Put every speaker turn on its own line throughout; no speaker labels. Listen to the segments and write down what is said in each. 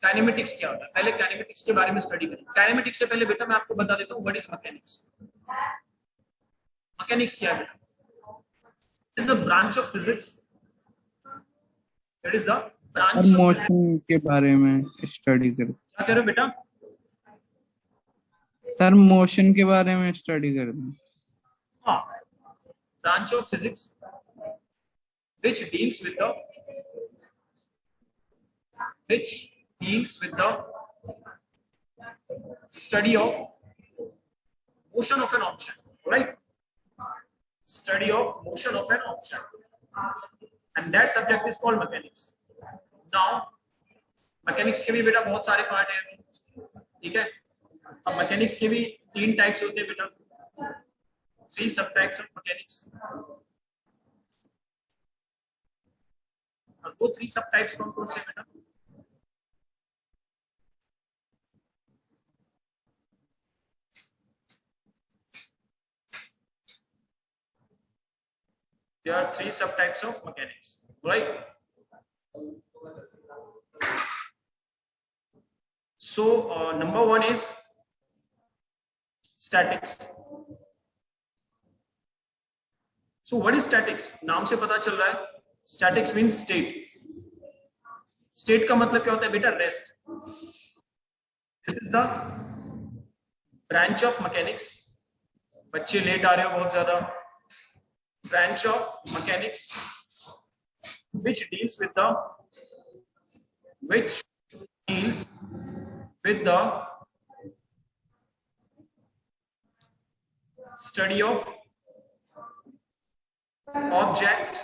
Kinematics क्या होता है, पहले काइनेमेटिक्स के बारे में स्टडी करें। काइनेमेटिक्स से पहले बेटा मैं आपको बता देता हूँ व्हाट इज मैकेनिक्स। मैकेनिक्स क्या है बेटा? Is the branch of physics, it is the branch of
motion के बारे में स्टडी करें।
क्या कह रहे हो बेटा?
सर मोशन के बारे में स्टडी करते हैं।
हाँ, branch of physics which deals with the study of motion of an object, right? Study of motion of an object, and that subject is called mechanics. Now mechanics के भी बेटा बहुत सारे पार्ट हैं, ठीक है? अब mechanics के भी 3 टाइप्स होते हैं बेटा, 3 सब टाइप्स ऑफ mechanics। और वो 3 सब टाइप्स कौन कौन से बेटा? There are 3 subtypes of mechanics, right? So number 1 is statics. So what is statics? नाम से पता चल रहा है, statics means state. State का मतलब क्या होता है बेटा? Rest. This is the branch of mechanics. बच्चे लेट आ रहे हो बहुत ज्यादा। Branch of mechanics which deals with the study of object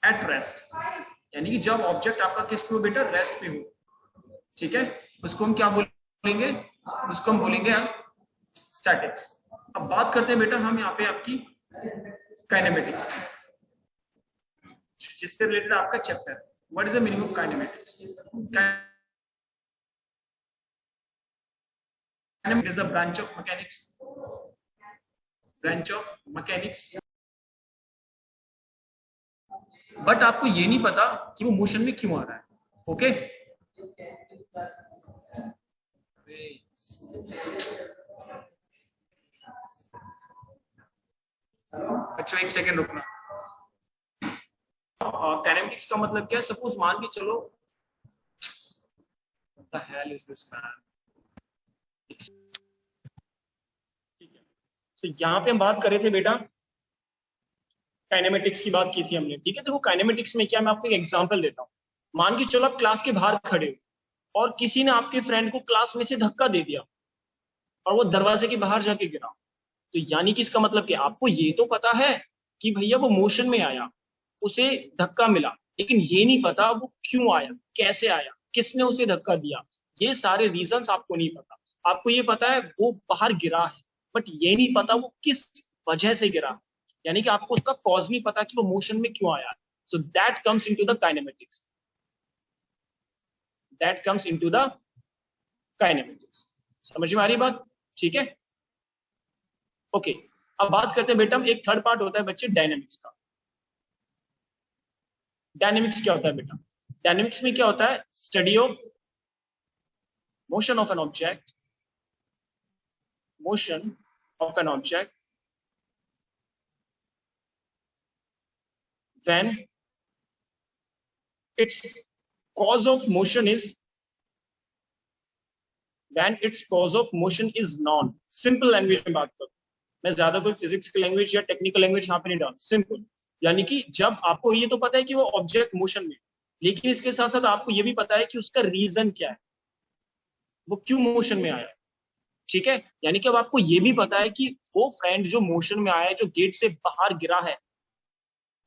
at rest, यानी कि जब ऑब्जेक्ट आपका किस पे हो बेटा? रेस्ट पे हो, ठीक है? उसको हम क्या बोलेंगे? उसको हम बोलेंगे स्टैटिक्स। अब बात करते हैं बेटा हम यहाँ पे आपकी काइनेमेटिक्स, जिससे रिलेटेड आपका chapter. What is the meaning of kinematics? Kinematics is the branch of mechanics, but आपको ये नहीं पता कि वो मोशन में क्यों आ रहा है। ओके, बच्चों एक सेकेंड रुकना। काइनेमेटिक्स का मतलब क्या है? सपोज मान के चलो, what the hell is this man? ठीक है, तो यहाँ पे हम बात कर रहे थे बेटा, काइनेमेटिक्स की बात की थी हमने, ठीक है? देखो काइनेमेटिक्स में क्या, मैं आपको एक एग्जांपल देता हूँ। मान के चलो आप क्लास के बाहर खड़े हो और किसी ने आपके फ्रेंड को क्लास में से धक्का दे दिया और वो दरवाजे के बाहर जाके गिरा, तो यानी कि इसका मतलब क्या? आपको ये तो पता है कि भैया वो मोशन में आया, उसे धक्का मिला, लेकिन ये नहीं पता वो क्यों आया, कैसे आया, किसने उसे धक्का दिया, ये सारे रीजंस आपको नहीं पता। आपको ये पता है वो बाहर गिरा है, बट ये नहीं पता वो किस वजह से गिरा, यानी कि आपको उसका कॉज नहीं पता कि वो मोशन में क्यों आया। So that comes into the kinematics, समझ में आ रही बात? ठीक है, ओके। अब बात करते हैं बेटा, एक थर्ड पार्ट होता है बच्चे डायनेमिक्स का। डायनेमिक्स क्या होता है बेटा? डायनेमिक्स में क्या होता है? Study of motion of an object, when its cause of motion is known। Simple language में बात करूं, मैं ज्यादा कोई फिजिक्स की लैंग्वेज या टेक्निकल लैंग्वेज यहाँ पे नहीं डाल, सिंपल, यानी कि जब आपको ये तो पता है कि वो ऑब्जेक्ट मोशन में, लेकिन इसके साथ साथ आपको ये भी पता है कि उसका रीजन क्या है, वो क्यों मोशन में आया, ठीक है? यानी कि अब आपको ये भी पता है कि वो फ्रेंड जो मोशन में आया है, जो गेट से बाहर गिरा है,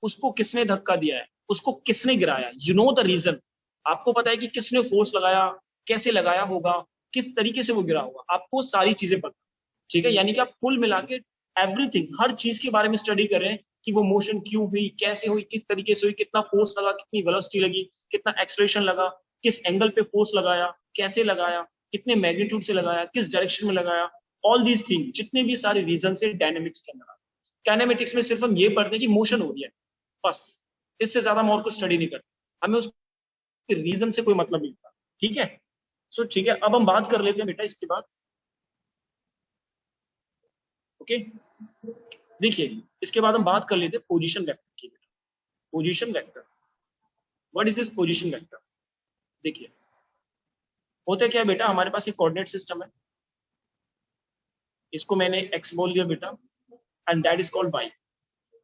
उसको किसने धक्का दिया है, उसको किसने गिराया, यू नो द रीजन। आपको पता है कि किसने फोर्स लगाया, कैसे लगाया होगा, किस तरीके से वो गिरा होगा, आपको सारी चीजें पता, ठीक है? यानी कि आप कुल मिला के एवरीथिंग, हर चीज के बारे में स्टडी कर रहे हैं कि वो मोशन क्यों हुई, कैसे हुई, किस तरीके से हुई, कितना फोर्स लगा, कितनी वेलोसिटी लगी, कितना एक्सलेरेशन लगा, किस एंगल पे फोर्स लगाया, कैसे लगाया, कितने मैग्नीट्यूड से लगाया, किस डायरेक्शन में लगाया, ऑल दीज थिंग, जितने भी सारे रीजन है डायनेमिक्स के अंदर। काइनेमेटिक्स में सिर्फ हम ये पढ़ते हैं कि मोशन हो रही है, बस, इससे ज्यादा हम और कुछ स्टडी नहीं करते, हमें उस रीजन से कोई मतलब नहीं होता, ठीक है? सो ठीक है, अब हम बात कर लेते हैं बेटा इसके बाद। ओके, देखिए इसके बाद हम बात कर लेते हैं पोजीशन वेक्टर की। Position vector, what is this position vector? देखिए होता क्या है बेटा, हमारे पास एक कोऑर्डिनेट सिस्टम है, इसको मैंने x बोल दिया बेटा, and that is called y।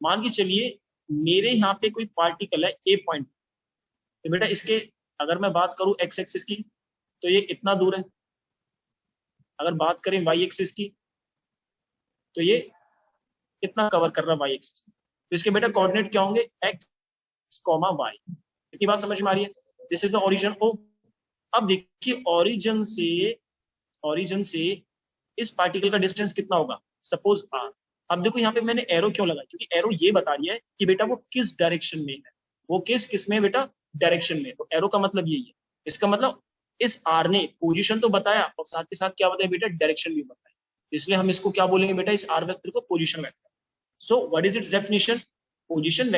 मान के चलिए मेरे यहाँ पे कोई पार्टिकल है ए पॉइंट, तो बेटा इसके अगर मैं बात करूं x एक्सिस की तो ये इतना दूर है, अगर बात करें y एक्सिस की तो ये इतना कवर कर रहा है y एक्सिस। तो इसके बेटा कोऑर्डिनेट क्या होंगे, x कॉमा y। इतनी बात समझ में आ रही है? This is the origin O. अब देखिए ओरिजिन से इस पार्टिकल का डिस्टेंस कितना होगा, सपोज r। अब देखो यहाँ पे मैंने एरो क्यों लगाया, क्योंकि एरो ये बता रही है कि बेटा वो किस डायरेक्शन में है, वो किस में बेटा, डायरेक्शन में। तो एरो का मतलब यही है, इसका मतलब इस r ने पोजीशन तो बताया और साथ के साथ क्या बताया बेटा, डायरेक्शन भी बताया। इसलिए हम इसको क्या बोलेंगे बेटा, इस r वेक्टर को position vector. So what is it's definition? Position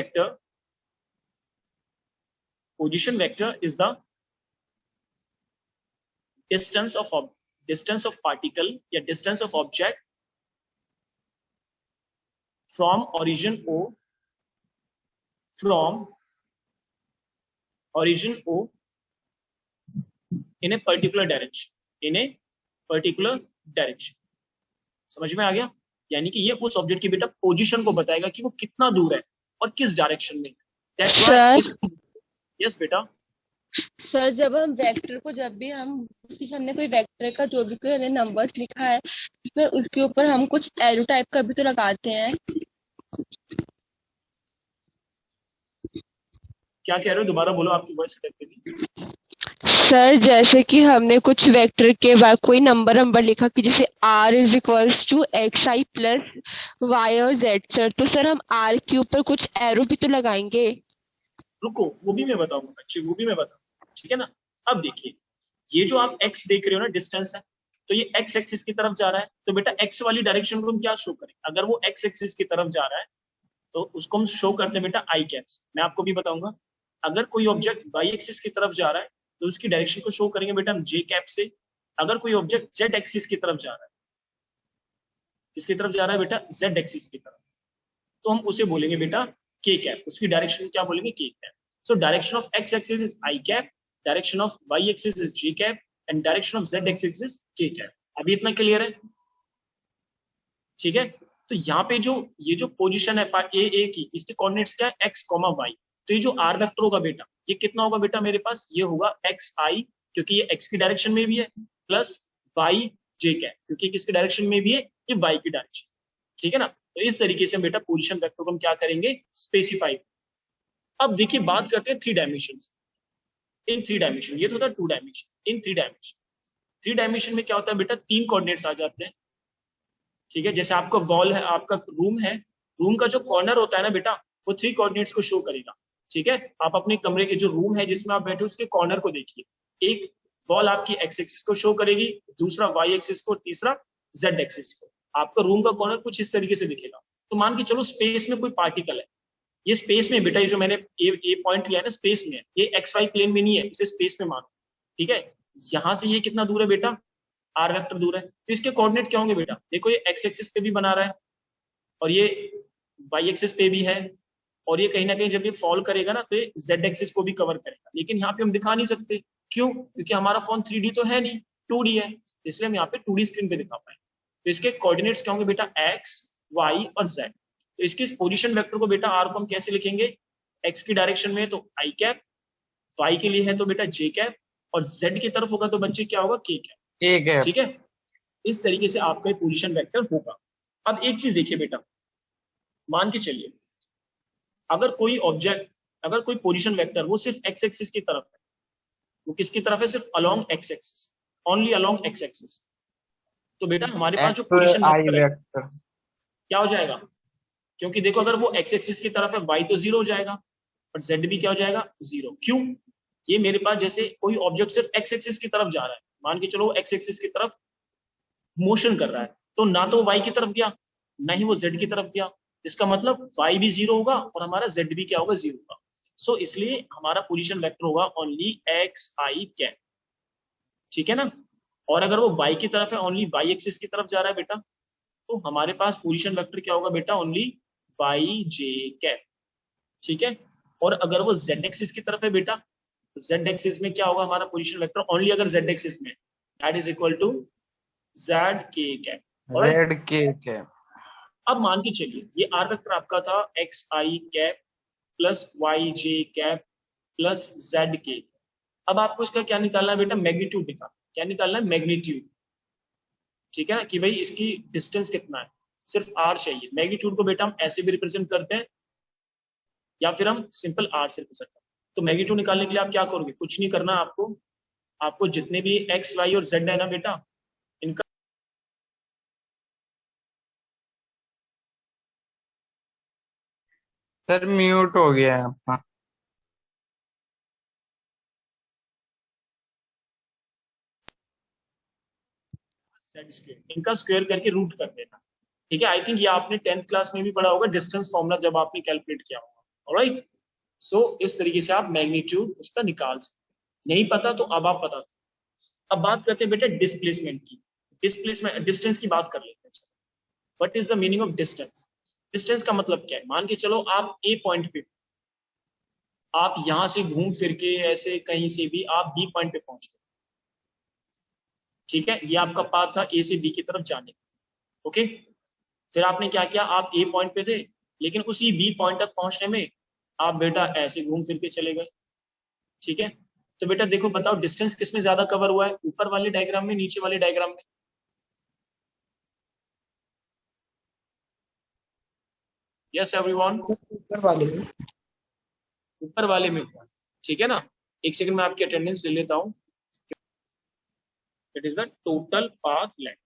vector is the distance of particle या distance of object from origin O in a particular direction। समझ में आ गया? यानी कि ये उस ऑब्जेक्ट की बेटा पोजीशन को बताएगा कि वो कितना दूर है और किस डायरेक्शन में। यस बेटा।
सर जब हम वेक्टर को, जब भी हमने कोई वेक्टर का जो भी कोई नंबर्स लिखा है सर, उसके ऊपर हम कुछ एरो टाइप का भी तो लगाते हैं।
क्या कह रहे हो, दोबारा बोलो, आपकी वॉइस कट गई।
सर जैसे कि हमने कुछ वेक्टर के बाद कोई नंबर लिखा कि जैसे r is equals to x i plus y और जेड सर, तो सर हम r के ऊपर कुछ एरो भी तो लगाएंगे।
रुको, वो भी मैं बताऊंगा बच्चे, वो भी मैं बताऊंगा, ठीक है ना। अब देखिए ये जो आप x देख रहे हो ना, डिस्टेंस है, तो ये x एक्सिस की तरफ जा रहा है, तो बेटा x वाली डायरेक्शन को हम क्या शो करें, अगर वो x एक्सिस की तरफ जा रहा है तो उसको हम शो करते हैं बेटा आई कैप्स। मैं आपको भी बताऊंगा, अगर कोई ऑब्जेक्ट y एक्सिस की तरफ जा रहा है तो उसकी डायरेक्शन को शो करेंगे बेटा हम जे कैप से। अगर कोई ऑब्जेक्ट z एक्सिस की तरफ जा रहा है, किसकी तरफ जा रहा है बेटा, z एक्सिस की तरफ, तो हम उसे बोलेंगे बेटा k कैप, उसकी डायरेक्शन क्या बोलेंगे, k cap. So direction of x axis is i cap, direction of y axis is j cap, and direction of z axis is k cap. अभी इतना क्लियर है? ठीक है। तो यहाँ पे जो ये जो पोजीशन है ए की, इसके कोऑर्डिनेट्स क्या है, x, y। तो ये जो r वेक्टर होगा बेटा, ये कितना होगा बेटा मेरे पास, ये होगा xi, क्योंकि ये x की डायरेक्शन में भी है, प्लस y j कैप, क्योंकि किसकी डायरेक्शन में भी है, ये y की डायरेक्शन। ठीक है ना। तो इस तरीके से हम बेटा पोजीशन वेक्टर को हम क्या करेंगे, स्पेसिफाई। अब देखिए बात करते हैं 3 डायमेंशन। इन 3 डायमेंशन, ये तो था 2 डायमेंशन, इन 3 डायमेंशन। 3 डायमेंशन में क्या होता है बेटा, 3 कोऑर्डिनेट्स आ जाते हैं। ठीक है, जैसे आपका वॉल है, आपका रूम है, रूम का जो कॉर्नर होता है ना बेटा, वो 3 कोऑर्डिनेट्स को शो करेगा। ठीक है, आप अपने कमरे के जो रूम है जिसमें आप बैठे उसके कॉर्नर को देखिए, एक वॉल आपकी एक्स एक्सिस को शो करेगी, दूसरा वाई एक्सिस को, तीसरा जेड एक्सिस को। आपका रूम का कॉर्नर कुछ इस तरीके से दिखेगा। तो मान के चलो स्पेस में कोई पार्टिकल है, ये स्पेस में बेटा, ये जो मैंने ए पॉइंट लिया है ना, स्पेस में है, ये एक्स वाई प्लेन में नहीं है, इसे स्पेस में मानो। ठीक है, यहां से ये कितना दूर है बेटा, आर वेक्टर दूर है। तो इसके कोऑर्डिनेट क्या होंगे बेटा, देखो ये एक्स एक्सिस पे भी बना रहा है और ये वाई एक्सिस पे भी है, और ये कहीं ना कहीं जब ये फॉल करेगा ना तो ये जेड एक्सिस को भी कवर करेगा। लेकिन यहाँ पे हम दिखा नहीं सकते, क्यों, क्योंकि हमारा फोन 3D तो है नहीं, 2D है, इसलिए हम यहाँ पे 2D स्क्रीन पे दिखा पाए। तो इसके कोऑर्डिनेट्स क्या होंगे बेटा, एक्स, वाई और जेड। तो इसकी पोजीशन वेक्टर को बेटा आर को हम कैसे लिखेंगे, एक्स की डायरेक्शन में तो आई कैप, वाई के लिए है तो बेटा जे कैप, और जेड की तरफ होगा तो बच्चे क्या होगा, के कैप। ठीक है, इस तरीके से आपका पोजीशन वेक्टर होगा। अब एक चीज देखिए बेटा, मान के चलिए अगर कोई ऑब्जेक्ट, अगर कोई पोजीशन वेक्टर वो सिर्फ एक्स एक्सिस की तरफ है, वो किसकी तरफ है, सिर्फ along x axis, only along x axis, तो बेटा हमारे पास जो पोजीशन वेक्टर है क्या हो जाएगा, क्योंकि देखो अगर वो एक्स एक्सिस की तरफ है वाई तो 0 हो जाएगा और जेड भी क्या हो जाएगा, 0। क्यों, ये मेरे पास जैसे कोई ऑब्जेक्ट सिर्फ एक्स एक्सिस की तरफ जा रहा है, मान के चलो एक्स एक्सिस की तरफ मोशन कर रहा है, तो ना तो वाई की तरफ गया ना ही वो जेड की तरफ गया, इसका मतलब वाई भी 0 होगा और हमारा जेड भी क्या होगा, 0 होगा। सो इसलिए हमारा पोजीशन वेक्टर होगा ओनली एक्स आई कैप। ठीक है ना। और अगर वो y की तरफ है, ओनली y एक्सिस की तरफ जा रहा है बेटा, तो हमारे पास पोजीशन वेक्टर क्या होगा बेटा, ओनली y j कैप। ठीक है। और अगर वो z एक्सिस की तरफ है बेटा, तो z एक्सिस में क्या होगा हमारा पोजीशन वेक्टर, ओनली अगर z एक्सिस में, that is equal to z k cap.
Z k cap.
अब मान के चलिए ये आर वेक्टर आपका था x i cap plus y j cap plus z k. अब आपको इसका क्या निकालना है बेटा, मैग्नीट्यूड निकालना। क्या निकालना है, मैग्नीट्यूड। ठीक है ना, कि भाई इसकी डिस्टेंस कितना है, सिर्फ आर चाहिए। मैग्नीट्यूड को बेटा हम ऐसे भी रिप्रेजेंट करते हैं या फिर हम सिंपल आर से रिप्रेजेंट करते हैं। तो मैग्नीट्यूड निकालने के लिए आप क्या करोगे, कुछ नहीं करना आपको, आपको जितने भी एक्स वाई और जेड है ना बेटा, इनका
सर म्यूट हो गया है आपका।
सेट स्क्वायर, इनका स्क्वायर करके रूट कर देना। ठीक है। आई थिंक ये आपने 10th क्लास में भी पढ़ा होगा, डिस्टेंस फॉर्मूला जब आपने कैलकुलेट किया होगा। ऑलराइट। सो इस तरीके से आप मैग्नीट्यूड उसका निकाल सकते। नहीं पता तो अब आप बता दो। अब बात करते हैं बेटा डिस्प्लेसमेंट की। डिस्प्लेसमेंट, डिस्टेंस की बात कर लेते हैं। What is the meaning of distance. Distance का मतलब क्या है, मान के चलो आप ए पॉइंट पे, आप यहां से घूम फिर के ऐसे कहीं से भी आप बी पॉइंट पे पहुंच गए। ठीक है, ये आपका पाथ था ए से बी की तरफ जाने का। ओके। फिर आपने क्या किया, आप ए पॉइंट पे थे, लेकिन उसी बी पॉइंट तक पहुंचने में आप बेटा ऐसे घूम फिर के चले गए। ठीक है। तो बेटा देखो, बताओ डिस्टेंस किसमें ज्यादा कवर हुआ है, ऊपर वाले डायग्राम में, नीचे वाले डायग्राम में। यस एवरीवन,
ऊपर वाले में।
ऊपर वाले में हुआ। ठीक है ना। एक सेकंड में आपकी अटेंडेंस ले लेता हूं। It is the total path length.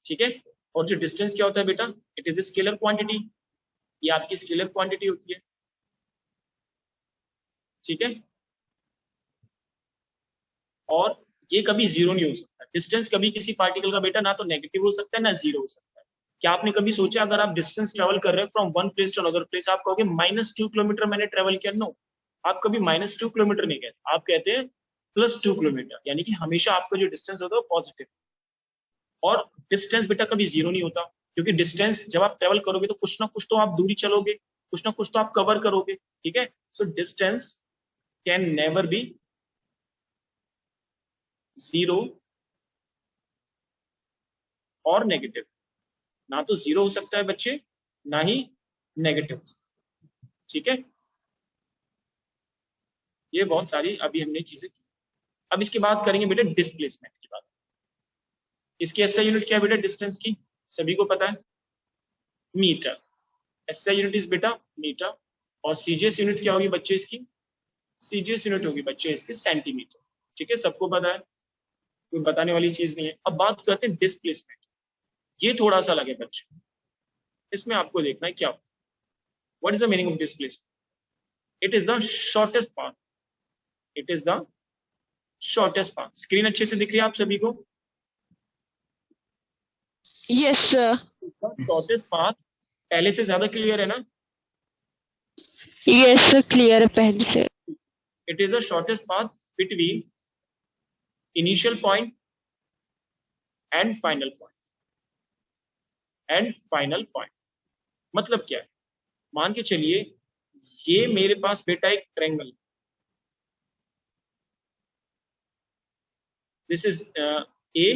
ठीक है। और जो डिस्टेंस क्या होता है बेटा, इट इज स्केलर क्वांटिटी। ये आपकी स्केलर क्वांटिटी होती है। ठीक है। और ये कभी जीरो नहीं हो सकता। डिस्टेंस कभी किसी पार्टिकल का बेटा ना तो नेगेटिव हो सकता है ना जीरो हो सकता है। क्या आपने कभी सोचा, अगर आप डिस्टेंस ट्रेवल कर रहे हैं from one place to another place, आप कहोगे -2 किलोमीटर मैंने ट्रेवल किया? नो, आप कभी -2 किलोमीटर नहीं कहते, आप कहते हैं +2 किलोमीटर। यानी कि हमेशा आपका जो डिस्टेंस होता है वो पॉजिटिव। और डिस्टेंस बेटा कभी जीरो नहीं होता, क्योंकि डिस्टेंस जब आप ट्रेवल करोगे तो कुछ ना कुछ तो आप दूरी चलोगे, कुछ ना कुछ तो आप कवर करोगे। ठीक है। So distance can never be zero और नेगेटिव। ना तो जीरो हो सकता है बच्चे, ना ही नेगेटिव हो सकता है। ठीक है। ये बहुत सारी अभी हमने चीजें की। अब इसकी बात करेंगे बेटा डिस्प्लेसमेंट की बात। इसकी एसआई यूनिट क्या है बेटा डिस्टेंस की, सभी को पता है, मीटर। एसआई यूनिट इज बेटा मीटर। और सीजीएस यूनिट क्या होगी बच्चे इसकी, सीजीएस यूनिट होगी बच्चे इसकी सेंटीमीटर। ठीक है, सबको पता है, कोई बताने वाली चीज नहीं है। अब बात करते हैं डिस्प्लेसमेंट। ये थोड़ा सा लगे बच्चों, इसमें आपको देखना है क्या, what is the meaning of displacement. It is the shortest path. It is the shortest path. Screen अच्छे से दिख रही है आप सभी को?
Yes sir.
शॉर्टेस्ट पाथ पहले से ज्यादा क्लियर है ना?
यस सर, क्लियर है पहले से।
It is the shortest path between initial point and final point. And final point मतलब क्या है, मान के चलिए ये मेरे पास बेटा एक triangle, this is A,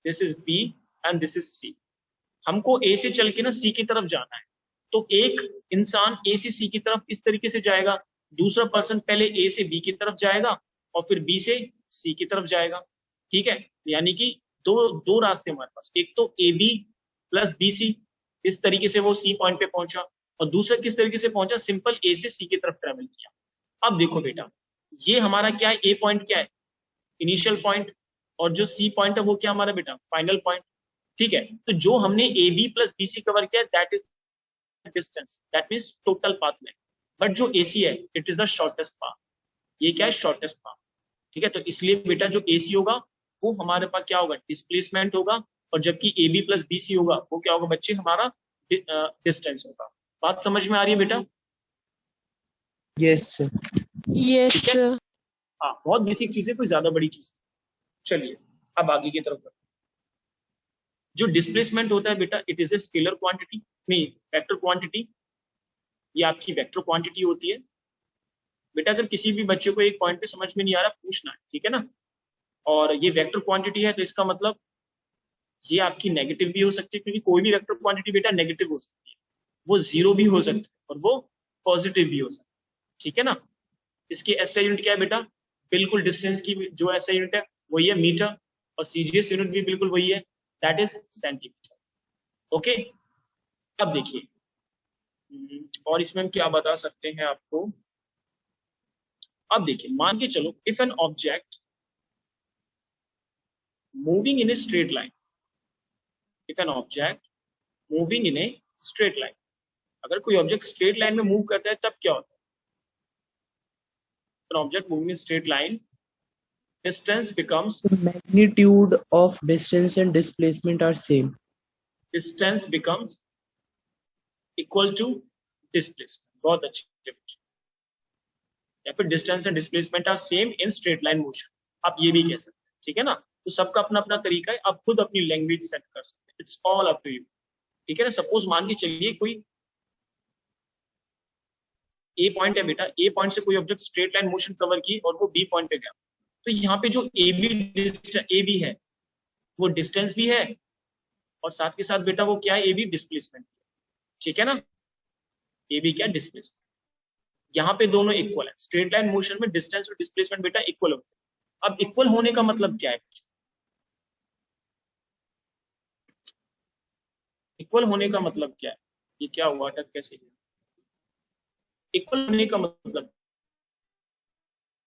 this is B and this is C. हमको ए से चल के ना सी की तरफ जाना है। तो एक इंसान ए से सी की तरफ इस तरीके से जाएगा, दूसरा पर्सन पहले ए से बी की तरफ जाएगा और फिर बी से सी की तरफ जाएगा। ठीक है। यानी कि दो रास्ते हमारे पास, एक तो A B plus B C, इस तरीके से वो सी पॉइंट पे पहुंचा, और दूसरा किस तरीके से पहुंचा, सिंपल ए से सी की तरफ ट्रेवल किया। अब देखो बेटा, ये हमारा क्या है, ए पॉइंट क्या है, इनिशियल पॉइंट, और जो सी पॉइंट है वो क्या हमारा बेटा, फाइनल पॉइंट। ठीक है। तो जो हमने A B plus B C cover किया, that is distance, that means total path length. But जो ए सी है, it is the shortest path. ये क्या है, शॉर्टेस्ट पाथ। ठीक है। तो इसलिए बेटा जो ए सी होगा वो हमारे पास क्या होगा, डिस्प्लेसमेंट होगा, और जबकि A B plus B C होगा वो क्या होगा बच्चे, हमारा डिस्टेंस होगा। बात समझ में आ रही है बेटा?
Yes sir.
यस
ठीक है।
सर।
हाँ, बहुत बेसिक चीज है, कोई ज्यादा बड़ी चीज। चलिए अब आगे की तरफ बढ़ते हैं। जो डिस्प्लेसमेंट होता है बेटा, it is a scalar quantity, नहीं वेक्टर क्वांटिटी, ये आपकी वेक्टर क्वांटिटी होती है। बेटा अगर किसी भी बच्चे को एक पॉइंट पे समझ में नहीं आ रहा, पूछना है, ठीक है ना। और ये वेक्टर क्वांटिटी है तो इसका मतलब ये आपकी नेगेटिव भी हो सकती है, क्योंकि कोई भी वेक्टर क्वांटिटी बेटा नेगेटिव हो सकती है, वो जीरो भी हो सकती है और वो पॉजिटिव भी हो सकती है, ठीक है ना। इसकी एसआई यूनिट क्या है बेटा, बिल्कुल डिस्टेंस की जो एसआई यूनिट है वही है मीटर, और सीजीएस यूनिट भी बिल्कुल वही है, दैट इज सेंटीमीटर। ओके, अब देखिए और इसमें हम क्या बता सकते हैं आपको। अब देखिए मान के चलो, if an object moving in a straight line, if an object moving in a straight line, अगर कोई ऑब्जेक्ट स्ट्रेट लाइन में मूव करता है तब क्या होता है। An object moving in straight line, distance becomes,
The magnitude of distance and displacement are same.
distance becomes equal to displacement। बहुत अच्छे, या फिर distance and displacement are same in straight line motion, आप ये भी कह सकते हैं, ठीक है ना। तो सबका अपना अपना तरीका है, आप खुद अपनी लैंग्वेज सेट कर सकते हैं, it's all up to you, ठीक है ना। सपोज मान के चलिए कोई ए पॉइंट है बेटा, ए पॉइंट से कोई object straight line motion cover की और वो बी पॉइंट पे गया, तो यहाँ पे जो ए बी है वो डिस्टेंस भी है और साथ के साथ बेटा वो क्या है, ए बी डिस्प्लेसमेंट, ठीक है ना। ए बी क्या डिस्प्लेसमेंट, यहाँ पे दोनों इक्वल है। स्ट्रेट लाइन मोशन में डिस्टेंस और डिस्प्लेसमेंट बेटा इक्वल होते हैं। अब इक्वल होने का मतलब क्या है, इक्वल होने का मतलब क्या है, ये क्या हुआ, अटक कैसे गया। इक्वल होने का मतलब